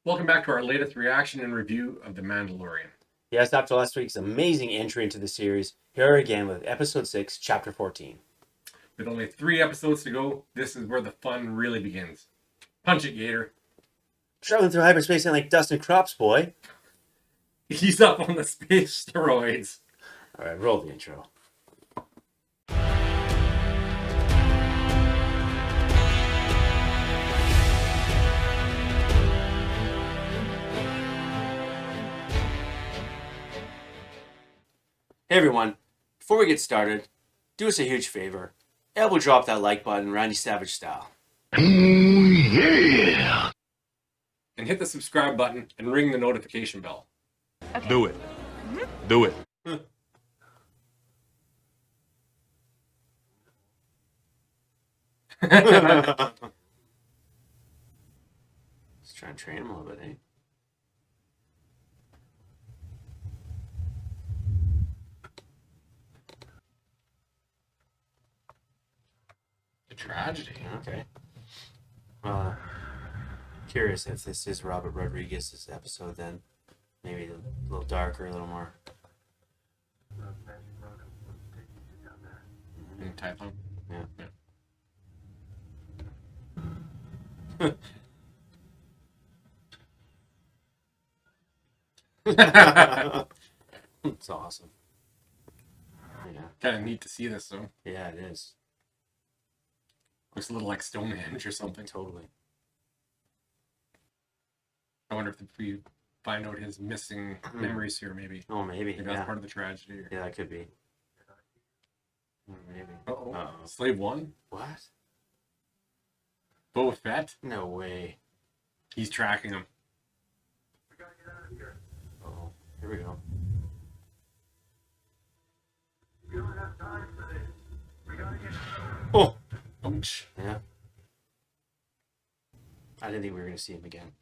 Welcome back to our latest reaction and review of The Mandalorian. Yes, after last week's amazing entry into the series, here again with Episode 6, Chapter 14. With only 3 episodes to go, this is where the fun really begins. Punch it, Gator. Traveling through hyperspace ain't like dust and crops, boy. He's up on the space steroids. Alright, roll the intro. Hey everyone, before we get started, do us a huge favor. Elbow drop that like button, Randy Savage style. Yeah! And hit the subscribe button and ring the notification bell. Okay. Do it. Do it. Let's try and train him a little bit, eh? A tragedy. Okay. Curious if this is Robert Rodriguez's episode then. Maybe a little darker, a little more. Type on. Yeah. It's awesome. Yeah. Kind of neat to see this, though. Yeah, it is. Looks a little like Stonehenge or something. Totally. I wonder if we find out his missing memories here, maybe. Oh, maybe. Maybe that's part of the tragedy. Or... Yeah, that could be. Maybe. Uh-oh. Uh-oh. Slave 1? What? Boba Fett? No way. He's tracking him. Oh, here we go. Oh! Ouch. Yeah. I didn't think we were going to see him again.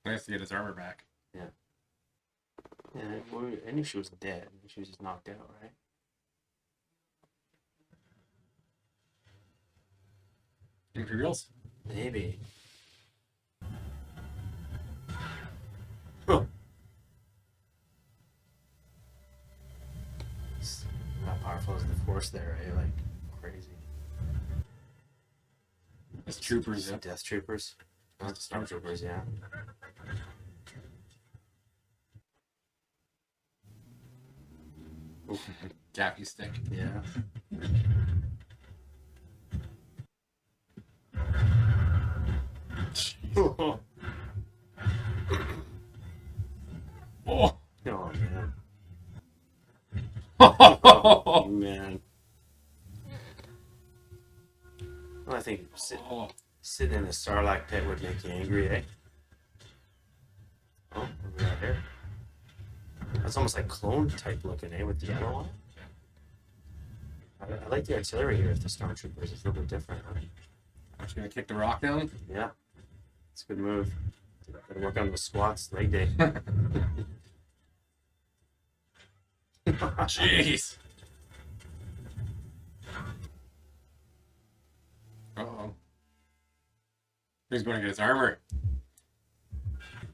Nice to get his armor back. Yeah. Yeah, I knew she was dead. She was just knocked out, right? Imperials? Maybe. Huh. It's not powerful as the Force there, right? Like, crazy. As troopers, yeah. Death Troopers. Not the Stormtroopers, yeah. Gaffy stick. Yeah. Oh. Oh, man. Oh, man. Well, I think sitting in the Sarlacc pit would make you angry, eh? Oh, what we got here? That's almost like clone type looking, eh? With the yellow on it. I like the artillery here with the Stormtroopers. It's a little bit different. Huh? I'm just gonna kick the rock down. Yeah. It's a good move. Gotta work on the squats leg day. Jeez. Uh-oh. He's going to get his armor.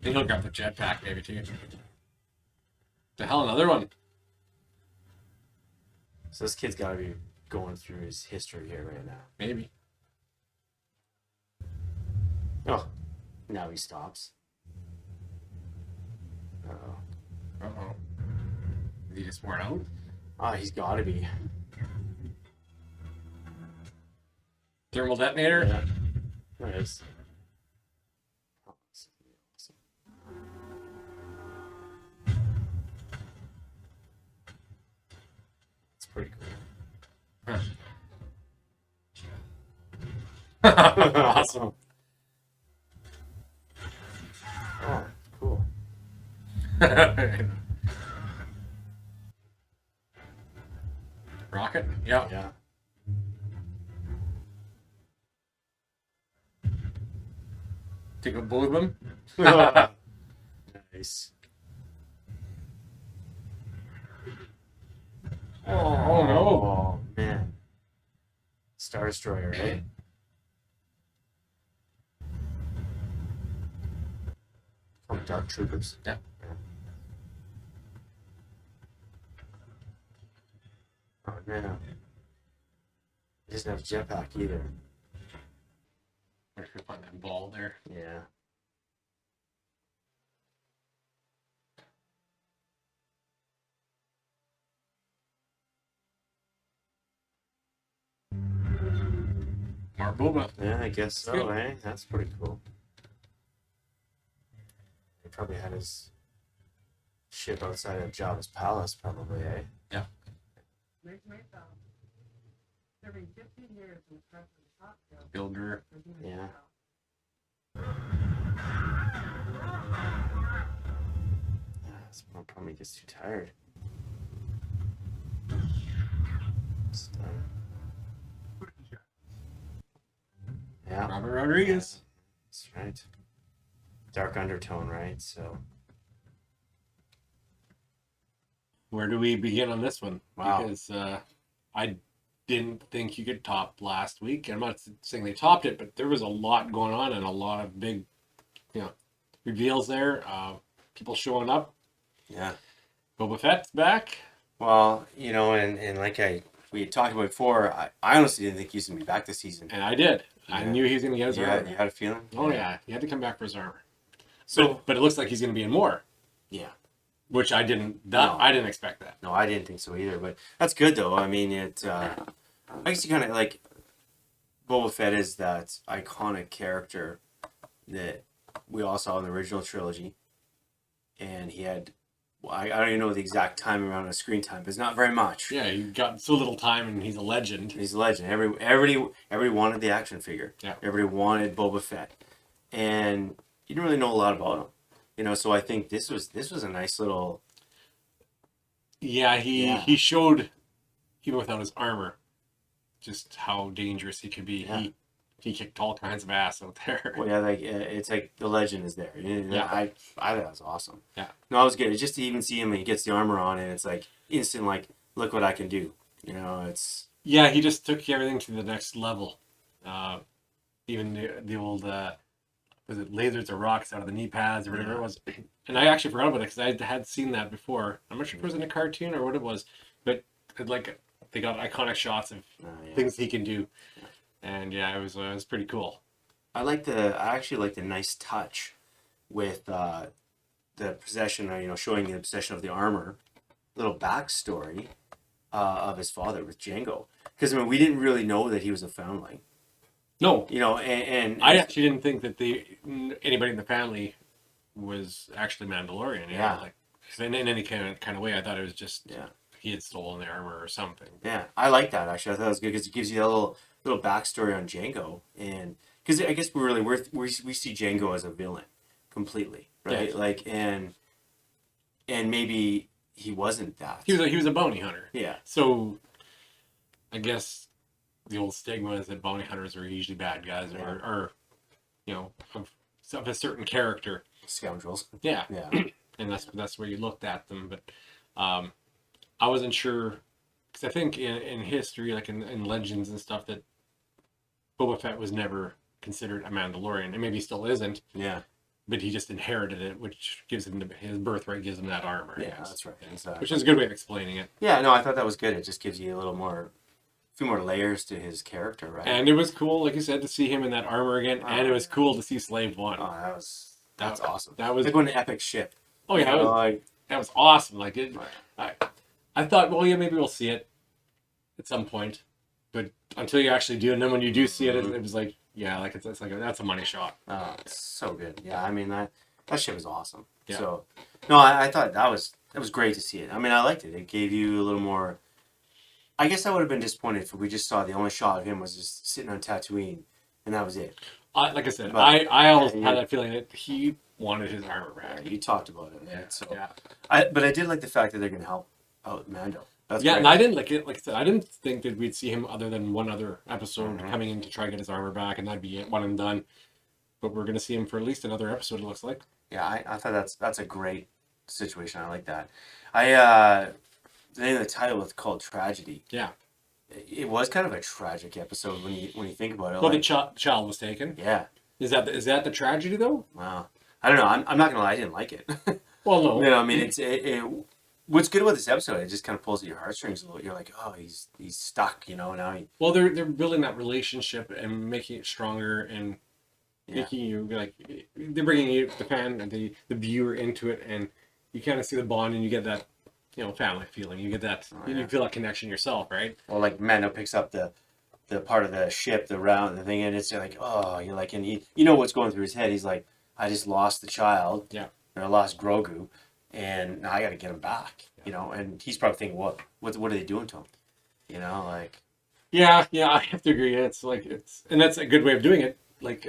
He'll look up the jetpack, maybe, too. The hell, another one. So this kid's gotta be going through his history here right now. Maybe. Oh, now he stops. Uh-oh. Uh-oh. Is he just worn out? Oh, he's gotta be. Thermal detonator? Yeah. Nice. Oh, this is awesome. It's pretty cool. Awesome. Oh, cool. Rocket? Yeah. Yeah. Take out both of them? Nice. Oh, no. Oh, man. Star Destroyer, right? Oh, Dark Troopers. Yeah. Oh no. He doesn't have a jetpack either. Where can we find that ball there? Yeah. Mark Boba. Yeah, I guess so, Good. eh? That's pretty cool. He probably had his ship outside of Jabba's palace, probably, eh? Yeah. Builder. Yeah. This one probably gets too tired. It's done. Yeah, Robert Rodriguez. that's right. Dark undertone, right? So, Where do we begin on this one? Wow. Because I didn't think you could top last week. I'm not saying they topped it, but there was a lot going on and a lot of big, reveals there. People showing up. yeah. Boba Fett's back. Well, and like we had talked about before, I honestly didn't think he was going to be back this season. And I did. I Yeah. knew he was going to get his armor. You had a feeling? Oh, yeah. He had to come back for his armor. So, But it looks like he's going to be in more, yeah. which I didn't No. I didn't expect that. No, I didn't think so either. But that's good, though. I mean, I guess you kind of like Boba Fett is that iconic character that we all saw in the original trilogy. And he had, I don't even know the exact time around his screen time, but it's not very much. Yeah, he got so little time and he's a legend. He's a legend. Everybody wanted the action figure. Yeah. Everybody wanted Boba Fett. And you didn't really know a lot about him. So I think this was a nice little. Yeah, he showed, even without his armor, just how dangerous he could be. Yeah. He kicked all kinds of ass out there. Well, yeah, like it's like the legend is there. Yeah. I thought that was awesome. Yeah. No, it was good. It's just to even see him and he gets the armor on and it's like instant, like, look what I can do. It's. Yeah, he just took everything to the next level. Even the old, was it lasers or rocks out of the knee pads or whatever it was. And I actually forgot about it because I had seen that before. I'm not sure if it was in a cartoon or what it was, but like they got iconic shots of things he can do. Yeah. And yeah, it was pretty cool. I actually like the nice touch with the possession, showing the possession of the armor, little backstory of his father with Jango. Because we didn't really know that he was a foundling. No, And I actually didn't think that anybody in the family was actually Mandalorian. Yeah. Like in any kind of way, I thought it was just yeah, he had stolen the armor or something. yeah, I like that actually. I thought it was good because it gives you a little backstory on Jango, and because I guess we see Jango as a villain completely, right? Yeah. Like and maybe he wasn't that. He was a bounty hunter. Yeah. So I guess the old stigma is that bounty hunters are usually bad guys or of a certain character. Scoundrels. Yeah. Yeah. And that's where you looked at them. But I wasn't sure because I think in history, like in legends and stuff, that Boba Fett was never considered a Mandalorian, and maybe still isn't. Yeah. But he just inherited it, which gives him his birthright, gives him that armor. I Yeah, guess. that's right. Exactly. Which is a good way of explaining it. Yeah, no, I thought that was good. It just gives you a few more layers to his character, right? And it was cool, like you said, to see him in that armor again, and it was cool to see Slave One. Oh, that's awesome. That was like an epic ship. oh yeah, that was awesome. Like it, I thought, well, yeah, maybe we'll see it at some point, but until you actually do, and then when you do see it, it was like, yeah, like it's like that's a money shot. Oh, it's so good. Yeah, I mean that shit was awesome. Yeah. So, no, I thought that was great to see it. I mean, I liked it. It gave you a little more. I guess I would have been disappointed if we just saw the only shot of him was just sitting on Tatooine, and that was it. Like I said, But- I always had that feeling that he wanted his armor back. You talked about it, right? Yeah, So, yeah. but I did like the fact that they're going to help out Mando. That's Yeah, great. and I didn't like it. Like I said, I didn't think that we'd see him other than one other episode Mhm. coming in to try to get his armor back, and that'd be it, one and done. But we're gonna see him for at least another episode. It looks like. Yeah, I thought that's a great situation. I like that. The name of the title was called Tragedy. Yeah. It was kind of a tragic episode when you think about it. Well, like, the child was taken. yeah. Is that the tragedy though? Wow. I don't know. I'm not gonna lie, I didn't like it. Well, no. You know, I mean, what's good about this episode? It just kind of pulls at your heartstrings a little. You're like, oh, he's stuck. You know, now he. Well, they're building that relationship and making it stronger and Yeah. making you like they're bringing you the fan and the viewer into it, and you kind of see the bond and you get that family feeling. You get that you feel that connection yourself, right? Or like Mando picks up the part of the ship, the thing, and it's like, oh, you're like, and you know what's going through his head. He's like, I just lost the child. Yeah. Or I lost Grogu, and now I got to get him back. Yeah. You know, and he's probably thinking, what are they doing to him? You know, like. Yeah, I have to agree. And that's a good way of doing it. Like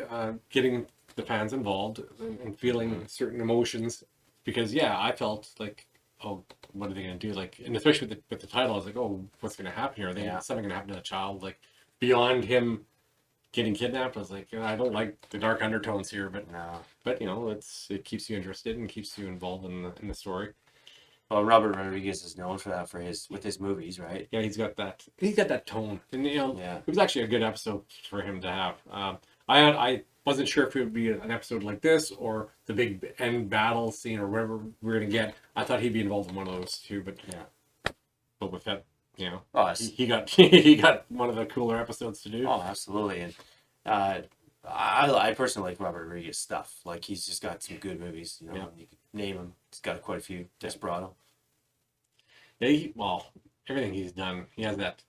getting the fans involved and feeling certain emotions, because I felt like, oh, what are they going to do? Like, and especially with the title, I was like, oh, what's going to happen here? Are they something going to happen to the child? Like beyond him getting kidnapped, I was like, I don't like the dark undertones here, but No. But it keeps you interested and keeps you involved in the story. Well, Robert Rodriguez is known for that with his movies, right? Yeah, he's got that tone, and it was actually a good episode for him to have. I wasn't sure if it would be an episode like this or the big end battle scene or whatever we're gonna get. I thought he'd be involved in one of those two, but Boba Fett, he got he got one of the cooler episodes to do. Oh, absolutely, and I personally like Robert Rodriguez stuff. Like he's just got some good movies. You know, you could name him. He's got quite a few. Desperado. Yeah, everything he's done, he has that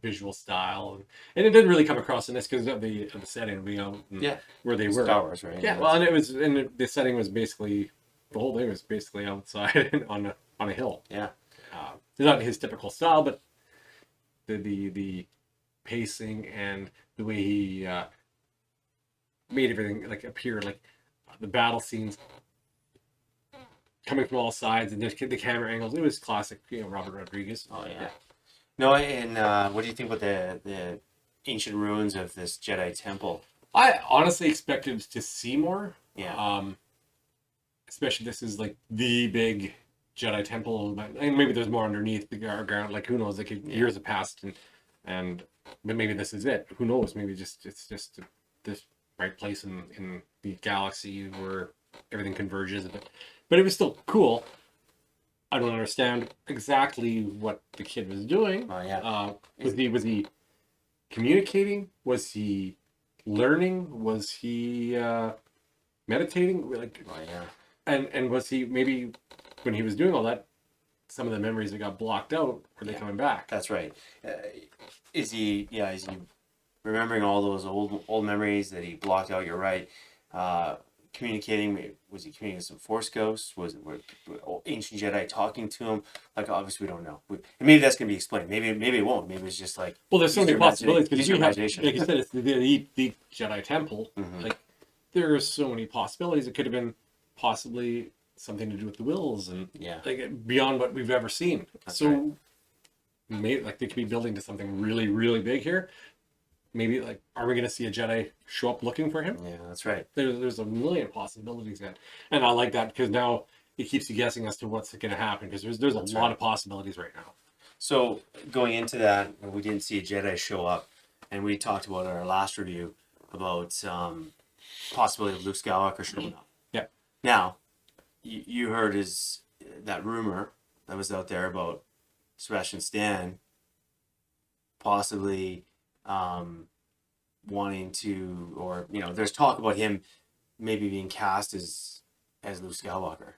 visual style, and it didn't really come across in this because of the setting, where they were. Star Wars, right? Yeah, well, and the setting was basically the whole thing was basically outside on a hill. Yeah, it's not his typical style, but the pacing and the way he made everything like appear, like the battle scenes coming from all sides and the camera angles. It was classic, Robert Rodriguez. Oh yeah. No, and what do you think about the ancient ruins of this Jedi temple? I honestly expected to see more. Yeah. Especially this is like the big Jedi temple, and maybe there's more underneath the ground. Like who knows? Like years have passed, but maybe this is it. Who knows? Maybe it's just this right place in the galaxy where everything converges. But it was still cool. I don't understand exactly what the kid was doing. Oh yeah. Was he communicating? Was he learning? Was he meditating? Like, Oh yeah. and was he maybe when he was doing all that, some of the memories that got blocked out were they coming back? That's right. Is he remembering all those old memories that he blocked out? You're right. Communicating, was he communicating with some Force ghosts? Were ancient Jedi talking to him? Like, obviously we don't know. And maybe that's going to be explained. Maybe it won't. Maybe it's just like, well, there's so many possibilities because you have, like imagination. you said, it's the Jedi Temple. Mhm. Like, there are so many possibilities. It could have been possibly something to do with the wills and like beyond what we've ever seen. That's so maybe like they could be building to something really, really big here. Maybe like, are we going to see a Jedi show up looking for him? Yeah, that's right. There's a million possibilities then, and I like that because now it keeps you guessing as to what's going to happen because there's a lot of possibilities right now. So going into that, we didn't see a Jedi show up, and we talked about in our last review about possibility of Luke Skywalker showing up. Yeah. Now, you heard that rumor that was out there about Sebastian Stan possibly wanting to, or there's talk about him maybe being cast as Luke Skywalker.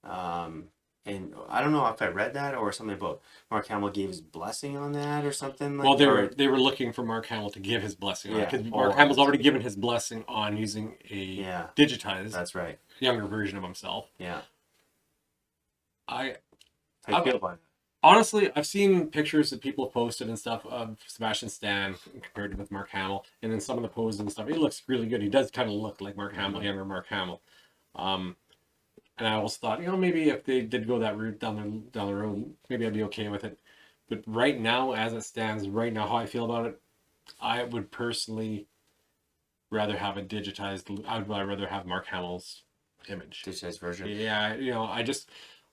And I don't know if I read that or something about Mark Hamill gave his blessing on that or something. Well, they were looking for Mark Hamill to give his blessing on it because Mark Hamill's already given his blessing on using a digitized, that's right, younger version of himself. Yeah. How do you feel about it? Honestly, I've seen pictures that people have posted and stuff of Sebastian Stan compared with Mark Hamill, and then some of the poses and stuff. He looks really good. He does kind of look like Mark Hamill, younger Mark Hamill. And I always thought, maybe if they did go that route down the road, maybe I'd be okay with it. But right now, as it stands, right now, how I feel about it, I would personally rather have it digitized. I would rather have Mark Hamill's image. Digitized version. Yeah,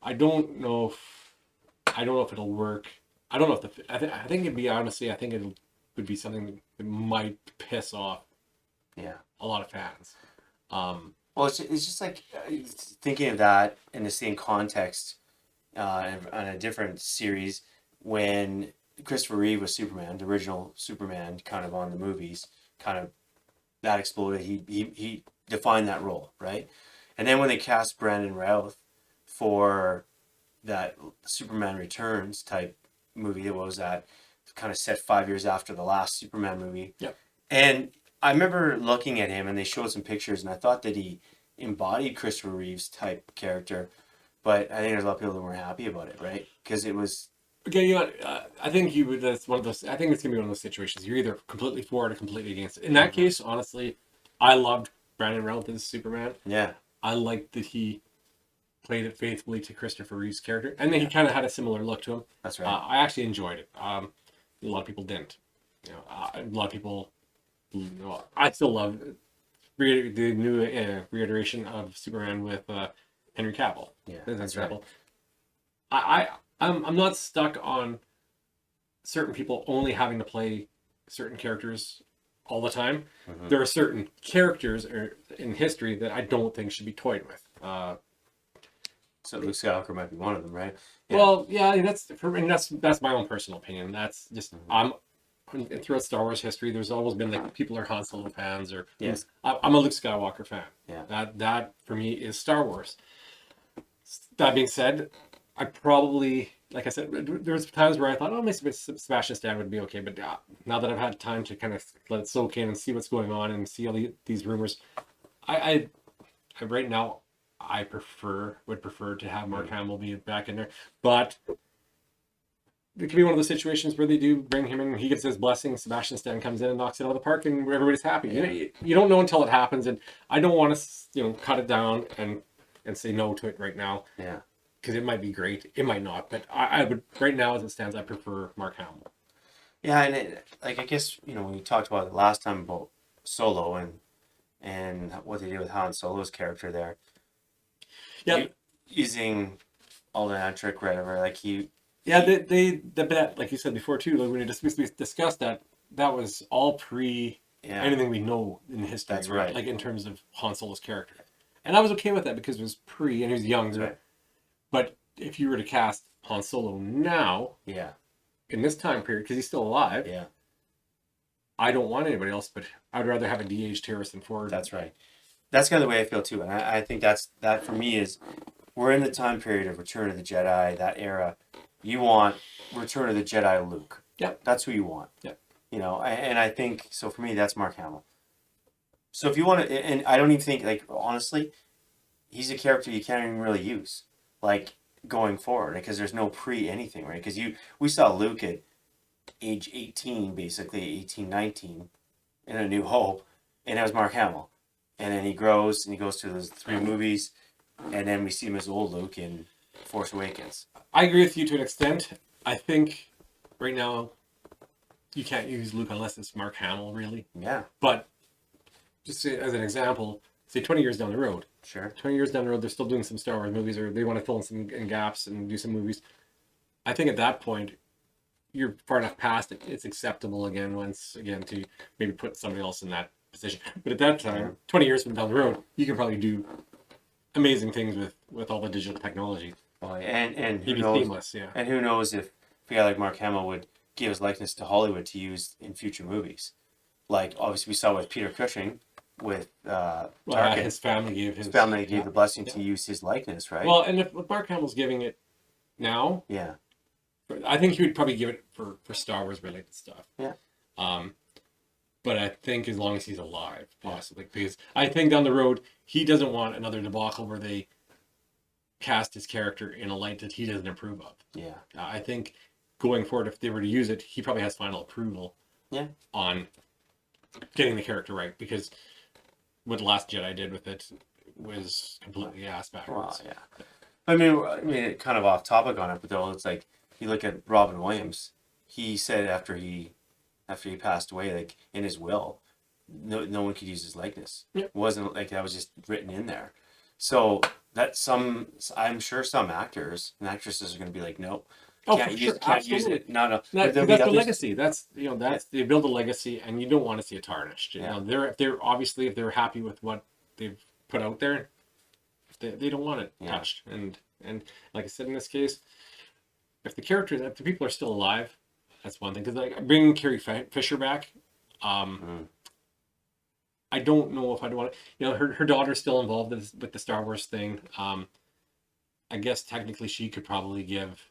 I don't know if it'll work. I don't know if I think it'd be, honestly, I think it would be something that might piss off a lot of fans. Well, it's just like thinking of that in the same context on a different series when Christopher Reeve was Superman, the original Superman, kind of on the movies, kind of that exploded. He defined that role, right? And then when they cast Brandon Routh for that Superman Returns type movie, what was that? Kind of set 5 years after the last Superman movie. Yep. And I remember looking at him, and they showed some pictures, and I thought that he embodied Christopher Reeve's type character, but I think there's a lot of people that weren't happy about it, right? Because it was. Again, you know, I think you would. That's one of those. I think it's gonna be one of those situations. You're either completely for it or completely against it. In that case, honestly, I loved Brandon Routh as Superman. Yeah. I liked that he played it faithfully to Christopher Reeve's character, and then he kind of had a similar look to him. That's right. I actually enjoyed it. A lot of people didn't. You know, a lot of people. You know, I still love the new reiteration of Superman with Henry Cavill. Yeah, as that's example. I'm not stuck on certain people only having to play certain characters all the time. Mm-hmm. There are certain characters in history that I don't think should be toyed with. So Luke Skywalker might be one of them, right? Yeah. Well, yeah, that's my own personal opinion. That's just throughout Star Wars history, there's always been like people are Han Solo fans, or Yes. I'm a Luke Skywalker fan. Yeah. That for me is Star Wars. That being said, I probably, like I said, there's times where I thought, oh, maybe Sebastian Stan would be okay, but now that I've had time to kind of let it soak in and see what's going on and see all these rumors, I right now I would prefer to have Mark Hamill be back in there, but it could be one of those situations where they do bring him in, he gets his blessing, Sebastian Stan comes in and knocks it out of the park, and everybody's happy. Yeah. You don't know until it happens, and I don't want to cut it down and say no to it right now. Yeah. Because it might be great, it might not, but I would right now as it stands, I prefer Mark Hamill. Yeah, and I guess we talked about it last time about Solo and what they did with Han Solo's character there. Yeah, using all the trick, whatever. Like he. Yeah, the bet, like you said before too. Like when we discussed that was all pre anything we know in history. That's right. Like in terms of Han Solo's character, and I was okay with that because it was pre and he was younger. Right. But if you were to cast Han Solo now, in this time period, because he's still alive, I don't want anybody else, but I'd rather have a de-aged Harrison Ford. That's right. That's kind of the way I feel too, and I think that for me is we're in the time period of Return of the Jedi, that era. You want Return of the Jedi Luke. Yep. That's who you want. Yep. And I think so for me that's Mark Hamill. So if you want to, and I don't even think like honestly, he's a character you can't even really use like going forward because there's no pre anything, right? Because we saw Luke at age 18, basically 18, 19 in A New Hope, and that was Mark Hamill. And then he grows and he goes to those 3 movies, and then we see him as old Luke in Force Awakens. I agree with you to an extent. I think right now you can't use Luke unless it's Mark Hamill, really. Yeah. But just as an example, say 20 years down the road. Sure. 20 years down the road, they're still doing some Star Wars movies, or they want to fill in some gaps and do some movies. I think at that point, you're far enough past it. It's acceptable to maybe put somebody else in that position. But at that time, 20 years from down the road, you can probably do amazing things with all the digital technology. And who It'd be knows? seamless, yeah. And who knows if a guy like Mark Hamill would give his likeness to Hollywood to use in future movies? Like obviously we saw with Peter Cushing with Tarkin. His family gave the blessing to use his likeness, right? Well, and if Mark Hamill's giving it now, I think he would probably give it for Star Wars related stuff. Yeah. But I think as long as he's alive, possibly, because I think down the road he doesn't want another debacle where they cast his character in a light that he doesn't approve of. Yeah. I think going forward, if they were to use it, he probably has final approval. On getting the character right, because what The Last Jedi did with it was completely ass backwards. Well, yeah. I mean, kind of off topic on it, but though it's like you look at Robin Williams. He said after he passed away, like in his will, no one could use his likeness. Yep. It wasn't like that was just written in there. So that I'm sure some actors and actresses are going to be like, no. Can't use it. No. That's the legacy. That's they build a legacy, and you don't want to see it tarnished. If they're happy with what they've put out there, they don't want it Yeah. touched. And like I said, in this case, if the people are still alive, that's one thing. Because like bringing Carrie Fisher back, I don't know if I'd want to. You know, her daughter's still involved with the Star Wars thing. I guess technically she could probably give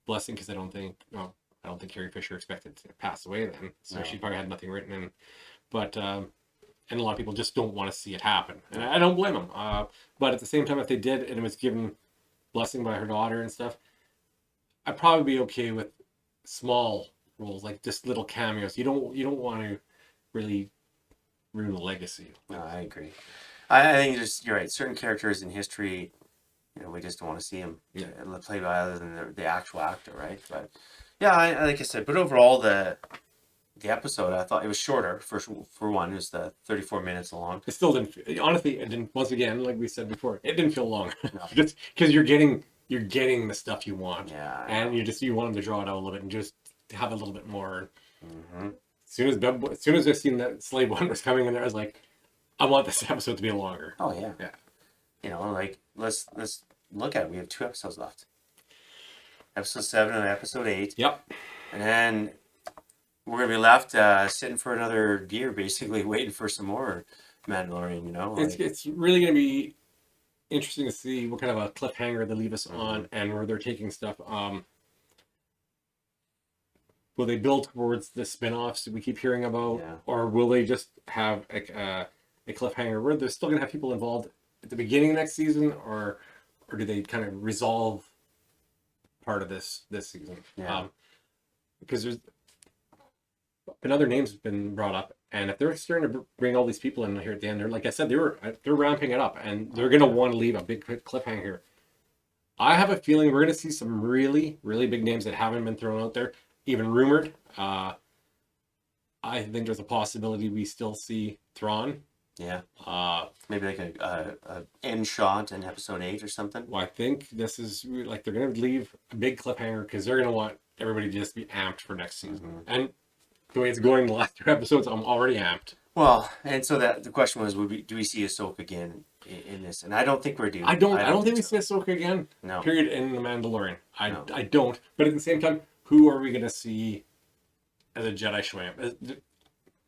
blessing because I don't think Carrie Fisher expected to pass away then, so No. she probably had nothing written in. But and a lot of people just don't want to see it happen, and I don't blame them. But at the same time, if they did and it was given blessing by her daughter and stuff, I'd probably be okay with small roles, like just little cameos. You don't want to really ruin the legacy. No, I agree. I think you're right. Certain characters in history, you know, we just don't want to see them played by other than the actual actor, right? But yeah, like I said, but overall the episode, I thought it was shorter. For one, it was the 34 minutes long. It still didn't. Honestly, it didn't. Once again, like we said before, it didn't feel long. No. Just because you're getting the stuff you want, Yeah, and you want them to draw it out a little bit and just have a little bit more. Mm-hmm. As soon as I seen that Slave One was coming in there, I was like, I want this episode to be longer. Oh yeah, Yeah. You know, like let's look at it. We have 2 episodes left. Episode 7 and episode 8. Yep. And then we're gonna be left sitting for another year, basically waiting for some more Mandalorian. You know, It's really gonna be interesting to see what kind of a cliffhanger they leave us on and where they're taking stuff. Will they build towards the spin-offs that we keep hearing about, or will they just have a cliffhanger where they're still gonna have people involved at the beginning of next season, or do they kind of resolve part of this season? Yeah. Because there's been other names been brought up, and if they're starting to bring all these people in here at the end, they're like I said, they're ramping it up, and they're gonna want to leave a big cliffhanger here. I have a feeling we're gonna see some really, really big names that haven't been thrown out there, even rumored. I think there's a possibility we still see Thrawn. Yeah. Maybe like a end shot in episode 8 or something. Well, I think this is like they're gonna leave a big cliffhanger because they're gonna want everybody to just be amped for next season. And the way it's going, the last 2 episodes, I'm already amped. Well, and so that the question was, do we see Ahsoka again in this? And I don't think we're due. I don't think we see Ahsoka again. No. Period. In the Mandalorian, I No. don't. But at the same time, who are we gonna see as a Jedi showing up?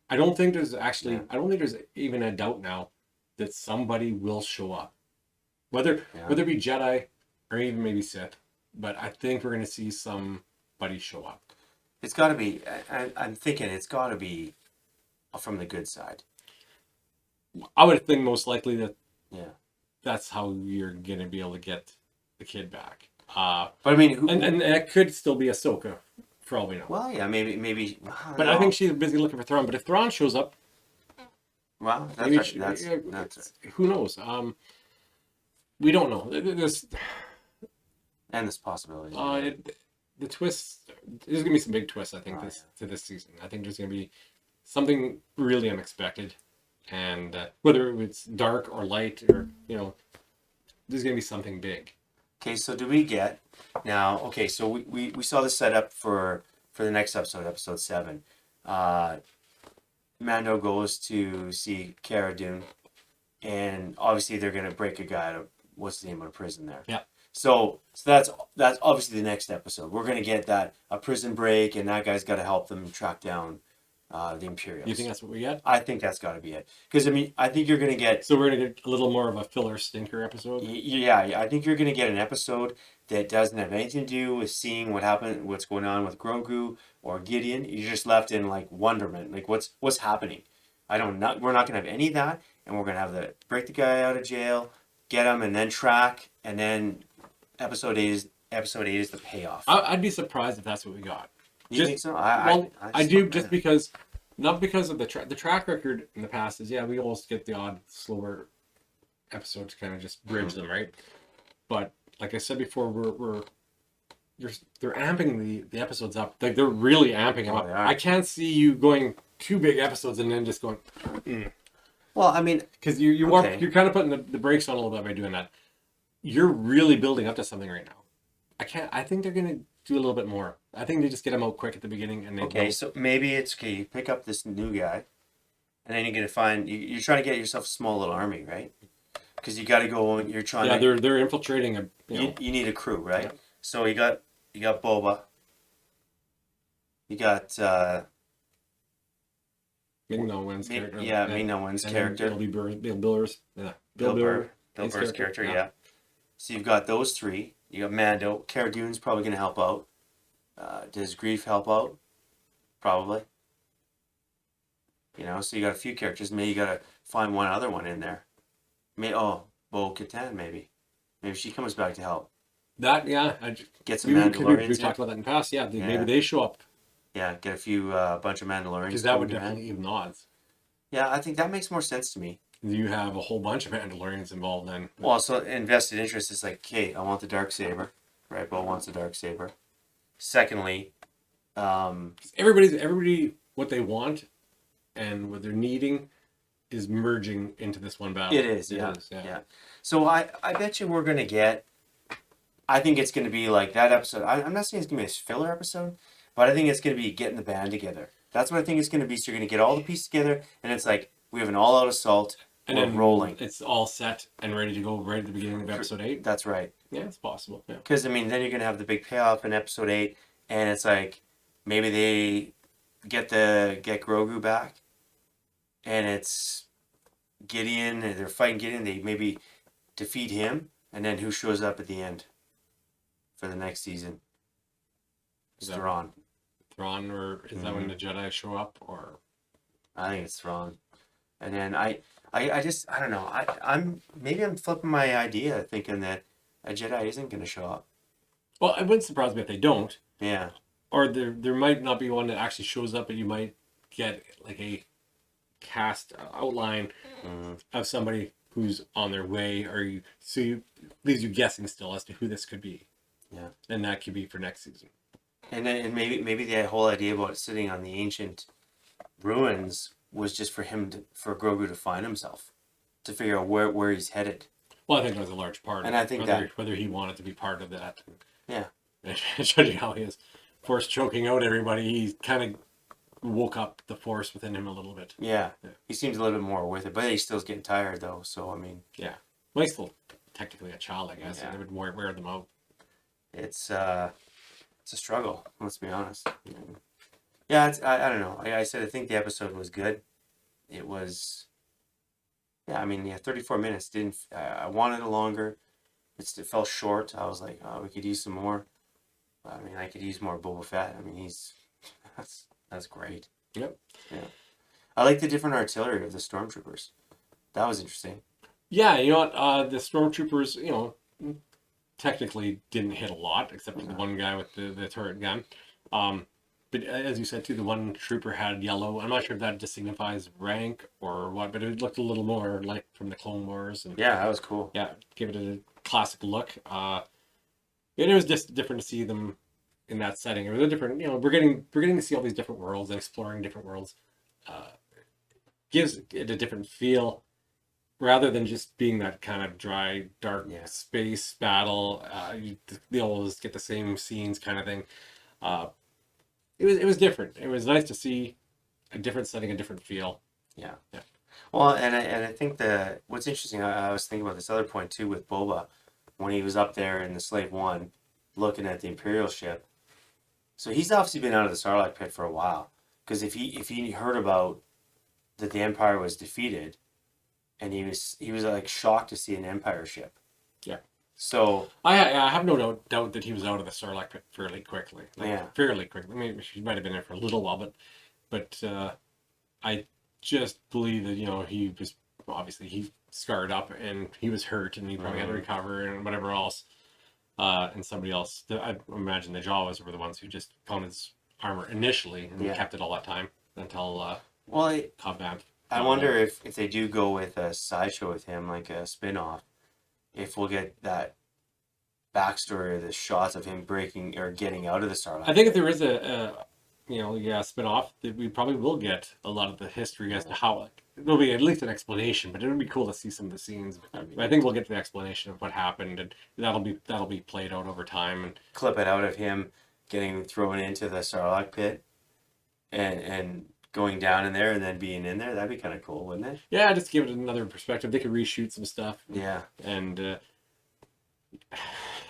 I don't think there's actually. I don't think there's even a doubt now that somebody will show up, whether it be Jedi or even maybe Sith. But I think we're gonna see somebody show up. It's got to be. I'm thinking it's got to be from the good side. I would think most likely that that's how you're gonna be able to get the kid back. But I mean, and it could still be Ahsoka, for all we know. Well, yeah, maybe. But I think she's busy looking for Thrawn. But if Thrawn shows up, well, maybe that's who knows? We don't know. And this possibility. The twist. There's gonna be some big twists. I think to this season. I think there's gonna be something really unexpected, and whether it's dark or light, or there's gonna be something big. Okay, so do we get now? Okay, so we saw the setup for the next episode 7. Mando goes to see Cara Dune, and obviously they're gonna break a guy out of what's the name of the prison there. Yeah. So that's obviously the next episode. We're gonna get a prison break, and that guy's got to help them track down the Imperials. You think that's what we get? I think that's got to be it. Because I mean, I think you're gonna get. So we're gonna get a little more of a filler stinker episode. Yeah. I think you're gonna get an episode that doesn't have anything to do with seeing what's going on with Grogu or Gideon. You're just left in like wonderment, like what's happening. We're not gonna have any of that, and we're gonna have break the guy out of jail, get him, and then track, and then episode 8 is the payoff. I'd be surprised if that's what we got. You think so? I do, just because, not because of the track record in the past is, we always get the odd slower episode to kind of just bridge them, right? But like I said before, they're amping the episodes up. Like they're really amping them up. I can't see you going 2 big episodes and then just going. Well, I mean, because you're kind of putting the brakes on a little bit by doing that. You're really building up to something right now. I think they're gonna do a little bit more. I think they just get him out quick at the beginning, and so maybe it's okay. You pick up this new guy, and then you're gonna find you're trying to get yourself a small little army, right? because you got to go. You're trying Yeah, to. they're infiltrating a. You need a crew, right? Yeah. So you got Boba. You got Ming-Na Wen's character. yeah, Ming-Na Wen's character. It'll be Bill Burr's. Yeah. Bill Burr's his character, yeah. So you've got those three. You got Mando. Cara Dune's probably going to help out. Does Grief help out? Probably. You know, so you got a few characters. Maybe you got to find one other one in there. Bo-Katan, maybe. Maybe she comes back to help. That, yeah. Get some Mandalorians. We've talked about that in the past. Yeah, Yeah. maybe they show up. Yeah, get a few, bunch of Mandalorians. Because that would definitely even odds. Yeah, I think that makes more sense to me. You have a whole bunch of Mandalorians involved then. Well, so invested interest is like, okay, I want the Darksaber. Right, Bo wants the Darksaber. Secondly, everybody, what they want and what they're needing is merging into this one battle. It is, yeah. So I bet you we're going to get, I think it's going to be like that episode. I'm not saying it's going to be a filler episode, but I think it's going to be getting the band together. That's what I think it's going to be. So you're going to get all the pieces together, and it's like, we have an all-out assault, and then rolling. It's all set and ready to go right at the beginning of episode 8. That's right. Yeah, it's possible. Yeah. Because, I mean, then you're going to have the big payoff in episode 8, and it's like, maybe they get Grogu back, and it's Gideon, and they're fighting Gideon, they maybe defeat him, and then who shows up at the end for the next season? It's Thrawn. Thrawn, or is that when the Jedi show up, or? I think it's Thrawn. And then I don't know. I'm flipping my idea, thinking that a Jedi isn't going to show up. Well, it wouldn't surprise me if they don't. Yeah. Or there might not be one that actually shows up, but you might get like a cast outline of somebody who's on their way, leaves you guessing still as to who this could be. Yeah. And that could be for next season. And then maybe the whole idea about sitting on the ancient ruins was just for Grogu to find himself, to figure out where he's headed. Well, I think that was a large part. And of I think whether he wanted to be part of that. Yeah. Judging how he is force choking out everybody, he kind of woke up the force within him a little bit. Yeah. He seems a little bit more with it, but he still's getting tired though. So I mean. Yeah. Well, he's still technically a child, I guess. Yeah. And they would wear them out. It's a struggle. Let's be honest. Yeah, I don't know. I said I think the episode was good. It was. Yeah, I mean, 34 minutes. I wanted it longer. It fell short. I was like, oh, we could use some more. I mean, I could use more Boba Fett. I mean, that's great. Yep. Yeah. I like the different artillery of the stormtroopers. That was interesting. Yeah, you know what? The stormtroopers, technically didn't hit a lot, except for the one guy with the turret gun. But as you said too, the one trooper had yellow. I'm not sure if that just signifies rank or what, but it looked a little more like from the Clone Wars. And yeah, that was cool. Yeah, give it a classic look. It was just different to see them in that setting. It was a different, we're getting to see all these different worlds and exploring different worlds. Gives it a different feel, rather than just being that kind of dry, dark space battle. You always get the same scenes kind of thing. It was different. It was nice to see a different setting, a different feel. Yeah. Well, and I think what's interesting, I was thinking about this other point too with Boba, when he was up there in the Slave One, looking at the Imperial ship. So he's obviously been out of the Sarlacc pit for a while, because if he heard about that the Empire was defeated, and he was like shocked to see an Empire ship. Yeah. So I have no doubt that he was out of the Sarlacc pit fairly quickly. Fairly quickly. I mean, he might have been there for a little while, but I just believe that he was obviously he scarred up and he was hurt and he probably had to recover and whatever else. And somebody else, I imagine the Jawas were the ones who just found his armor initially and kept it all that time until Cobb Vanth. I wonder if they do go with a sideshow with him, like a spin-off, if we'll get that backstory or the shots of him breaking or getting out of the Sarlacc. I think if there is a spin-off, that we probably will get a lot of the history as to how there'll be at least an explanation, but it would be cool to see some of the scenes. I think we'll get the explanation of what happened, and that'll be played out over time. And clip it out of him getting thrown into the Sarlacc pit, and going down in there and then being in there. That'd be kind of cool, wouldn't it? Yeah, just give it another perspective. They could reshoot some stuff. Yeah. And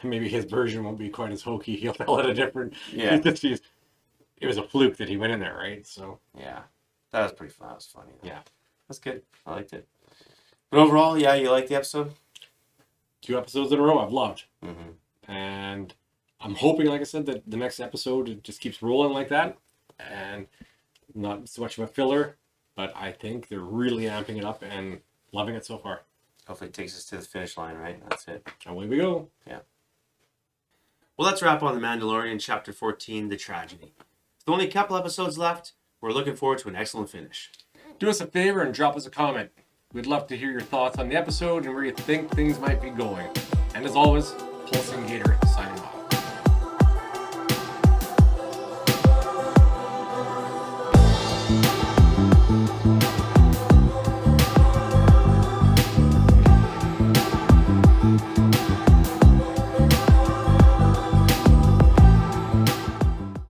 maybe his version won't be quite as hokey. He'll tell it a different. Yeah. It was a fluke that he went in there, right? So Yeah. That was pretty fun. That was funny. yeah, That's good. I liked it. But overall, yeah, you liked the episode? 2 episodes in a row I've loved, Mm-hmm. and I'm hoping, like I said, that the next episode it just keeps rolling like that, and not so much of a filler. But I think they're really amping it up and loving it so far. Hopefully it takes us to the finish line, right? That's it. Away we go. Yeah. Well, let's wrap on The Mandalorian, Chapter 14, The Tragedy. With only a couple episodes left, we're looking forward to an excellent finish. Do us a favor and drop us a comment. We'd love to hear your thoughts on the episode and where you think things might be going. And as always, Polsey and Gator signing off.